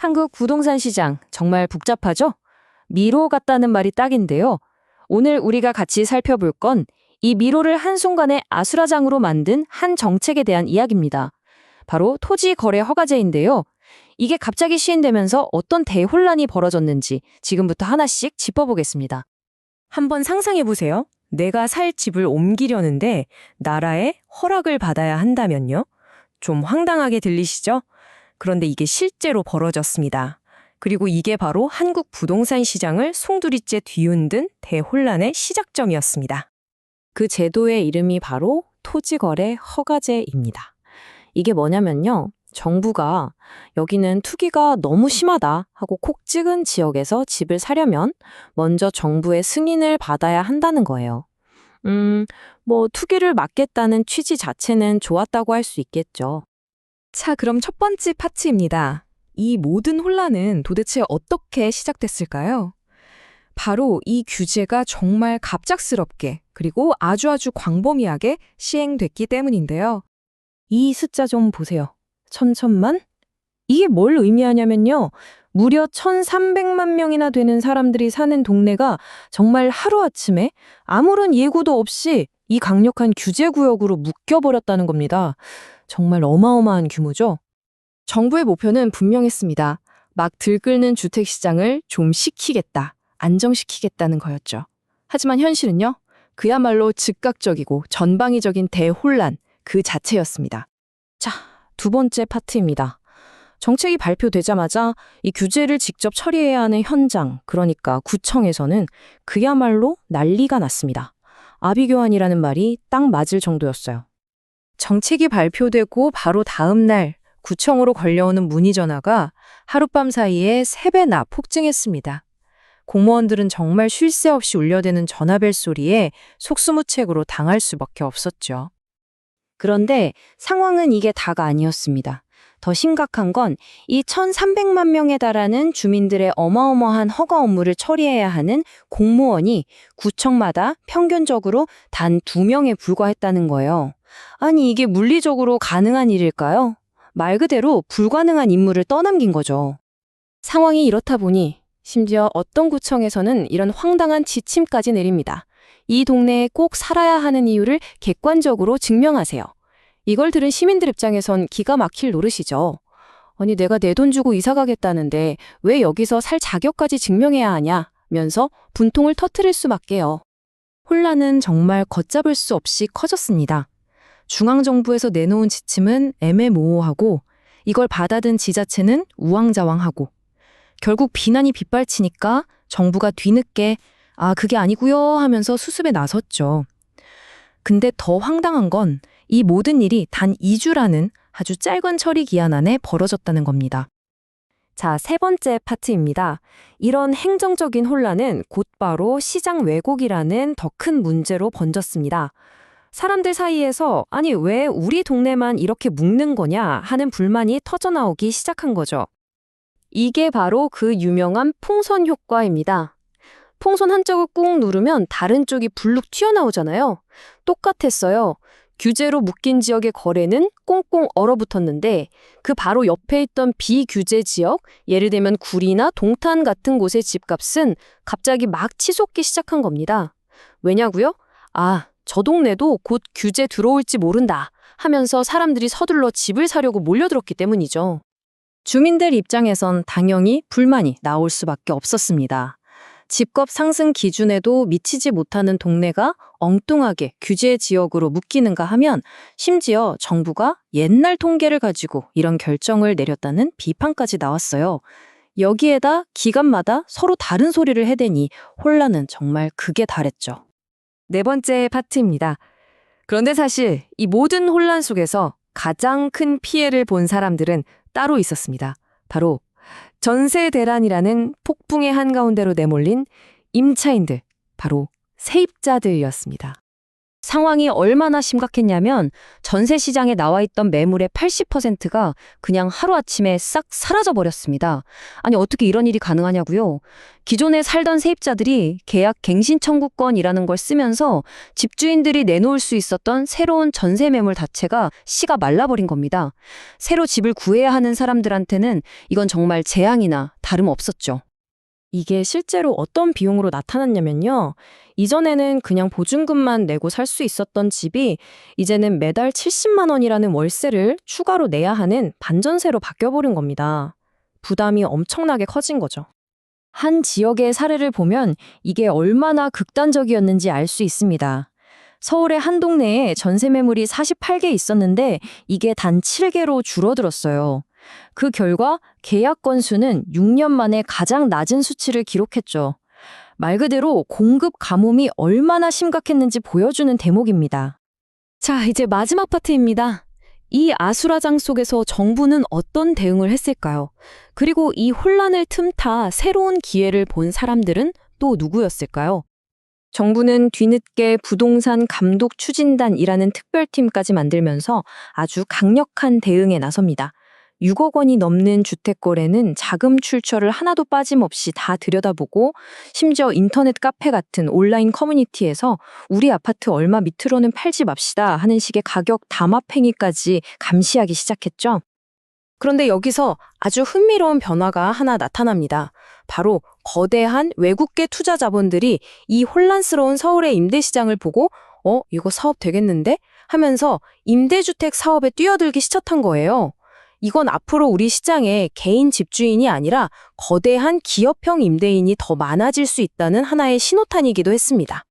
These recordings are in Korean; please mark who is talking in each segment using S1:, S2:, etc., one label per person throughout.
S1: 한국 부동산 시장 정말 복잡하죠? 미로 같다는 말이 딱인데요. 오늘 우리가 같이 살펴볼 건 이 미로를 한순간에 아수라장으로 만든 한 정책에 대한 이야기입니다. 바로 토지 거래 허가제인데요. 이게 갑자기 시행되면서 어떤 대혼란이 벌어졌는지 지금부터 하나씩 짚어보겠습니다.
S2: 한번 상상해 보세요. 내가 살 집을 옮기려는데 나라의 허락을 받아야 한다면요? 좀 황당하게 들리시죠? 그런데 이게 실제로 벌어졌습니다. 그리고 이게 바로 한국 부동산 시장을 송두리째 뒤흔든 대혼란의 시작점이었습니다.
S1: 그 제도의 이름이 바로 토지거래 허가제입니다. 이게 뭐냐면요. 정부가 여기는 투기가 너무 심하다 하고 콕 찍은 지역에서 집을 사려면 먼저 정부의 승인을 받아야 한다는 거예요. 투기를 막겠다는 취지 자체는 좋았다고 할 수 있겠죠.
S2: 자, 그럼 첫 번째 파트입니다. 이 모든 혼란은 도대체 어떻게 시작됐을까요? 바로 이 규제가 정말 갑작스럽게 그리고 아주 광범위하게 시행됐기 때문인데요. 이 숫자 좀 보세요. 천천만? 이게 뭘 의미하냐면요. 무려 1,300만 명이나 되는 사람들이 사는 동네가 정말 하루아침에 아무런 예고도 없이 이 강력한 규제구역으로 묶여버렸다는 겁니다. 정말 어마어마한 규모죠? 정부의 목표는 분명했습니다. 막 들끓는 주택시장을 좀 식히겠다, 안정시키겠다는 거였죠. 하지만 현실은요, 그야말로 즉각적이고 전방위적인 대혼란 그 자체였습니다. 자, 두 번째 파트입니다. 정책이 발표되자마자 이 규제를 직접 처리해야 하는 현장, 그러니까 구청에서는 그야말로 난리가 났습니다. 아비규환이라는 말이 딱 맞을 정도였어요. 정책이 발표되고 바로 다음 날 구청으로 걸려오는 문의 전화가 하룻밤 사이에 3배나 폭증했습니다. 공무원들은 정말 쉴 새 없이 울려대는 전화벨 소리에 속수무책으로 당할 수밖에 없었죠.
S1: 그런데 상황은 이게 다가 아니었습니다. 더 심각한 건 이 1,300만 명에 달하는 주민들의 어마어마한 허가 업무를 처리해야 하는 공무원이 구청마다 평균적으로 단 2명에 불과했다는 거예요. 아니, 이게 물리적으로 가능한 일일까요? 말 그대로 불가능한 임무를 떠넘긴 거죠. 상황이 이렇다 보니 심지어 어떤 구청에서는 이런 황당한 지침까지 내립니다. 이 동네에 꼭 살아야 하는 이유를 객관적으로 증명하세요. 이걸 들은 시민들 입장에선 기가 막힐 노릇이죠. 아니, 내가 내 돈 주고 이사 가겠다는데 왜 여기서 살 자격까지 증명해야 하냐면서 분통을 터뜨릴 수밖에요. 혼란은 정말 걷잡을 수 없이 커졌습니다. 중앙정부에서 내놓은 지침은 애매모호하고 이걸 받아든 지자체는 우왕좌왕하고 결국 비난이 빗발치니까 정부가 뒤늦게 그게 아니고요 하면서 수습에 나섰죠. 근데 더 황당한 건 이 모든 일이 단 2주라는 아주 짧은 처리 기한 안에 벌어졌다는 겁니다. 자, 세 번째 파트입니다. 이런 행정적인 혼란은 곧바로 시장 왜곡이라는 더 큰 문제로 번졌습니다. 사람들 사이에서 아니 왜 우리 동네만 이렇게 묶는 거냐 하는 불만이 터져나오기 시작한 거죠. 이게 바로 그 유명한 풍선 효과입니다. 풍선 한쪽을 꾹 누르면 다른 쪽이 불룩 튀어나오잖아요. 똑같았어요. 규제로 묶인 지역의 거래는 꽁꽁 얼어붙었는데 그 바로 옆에 있던 비규제 지역, 예를 들면 구리나 동탄 같은 곳의 집값은 갑자기 막 치솟기 시작한 겁니다. 왜냐고요? 저 동네도 곧 규제 들어올지 모른다 하면서 사람들이 서둘러 집을 사려고 몰려들었기 때문이죠. 주민들 입장에선 당연히 불만이 나올 수밖에 없었습니다. 집값 상승 기준에도 미치지 못하는 동네가 엉뚱하게 규제 지역으로 묶이는가 하면 심지어 정부가 옛날 통계를 가지고 이런 결정을 내렸다는 비판까지 나왔어요. 여기에다 기간마다 서로 다른 소리를 해대니 혼란은 정말 극에 달했죠. 네 번째 파트입니다. 그런데 사실 이 모든 혼란 속에서 가장 큰 피해를 본 사람들은 따로 있었습니다. 바로 전세 대란이라는 폭풍의 한가운데로 내몰린 임차인들, 바로 세입자들이었습니다. 상황이 얼마나 심각했냐면 전세 시장에 나와 있던 매물의 80%가 그냥 하루아침에 싹 사라져 버렸습니다. 아니 어떻게 이런 일이 가능하냐고요? 기존에 살던 세입자들이 계약 갱신 청구권이라는 걸 쓰면서 집주인들이 내놓을 수 있었던 새로운 전세 매물 자체가 씨가 말라버린 겁니다. 새로 집을 구해야 하는 사람들한테는 이건 정말 재앙이나 다름없었죠.
S3: 이게 실제로 어떤 비용으로 나타났냐면요. 이전에는 그냥 보증금만 내고 살 수 있었던 집이 이제는 매달 70만 원이라는 월세를 추가로 내야 하는 반전세로 바뀌어버린 겁니다. 부담이 엄청나게 커진 거죠. 한 지역의 사례를 보면 이게 얼마나 극단적이었는지 알 수 있습니다. 서울의 한 동네에 전세 매물이 48개 있었는데 이게 단 7개로 줄어들었어요. 그 결과 계약 건수는 6년 만에 가장 낮은 수치를 기록했죠. 말 그대로 공급 가뭄이 얼마나 심각했는지 보여주는 대목입니다.
S2: 자, 이제 마지막 파트입니다. 이 아수라장 속에서 정부는 어떤 대응을 했을까요? 그리고 이 혼란을 틈타 새로운 기회를 본 사람들은 또 누구였을까요?
S3: 정부는 뒤늦게 부동산 감독 추진단이라는 특별팀까지 만들면서 아주 강력한 대응에 나섭니다. 6억 원이 넘는 주택 거래는 자금 출처를 하나도 빠짐없이 다 들여다보고 심지어 인터넷 카페 같은 온라인 커뮤니티에서 우리 아파트 얼마 밑으로는 팔지 맙시다 하는 식의 가격 담합 행위까지 감시하기 시작했죠. 그런데 여기서 아주 흥미로운 변화가 하나 나타납니다. 바로 거대한 외국계 투자 자본들이 이 혼란스러운 서울의 임대 시장을 보고 이거 사업 되겠는데? 하면서 임대주택 사업에 뛰어들기 시작한 거예요. 이건 앞으로 우리 시장에 개인 집주인이 아니라 거대한 기업형 임대인이 더 많아질 수 있다는 하나의 신호탄이기도 했습니다.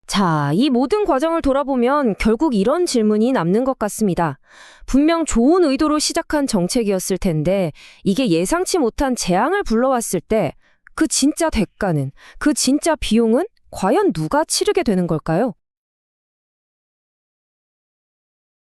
S1: 자, 이 모든 과정을 돌아보면 결국 이런 질문이 남는 것 같습니다. 분명 좋은 의도로 시작한 정책이었을 텐데 이게 예상치 못한 재앙을 불러왔을 때 그 진짜 대가는, 그 진짜 비용은 과연 누가 치르게 되는 걸까요?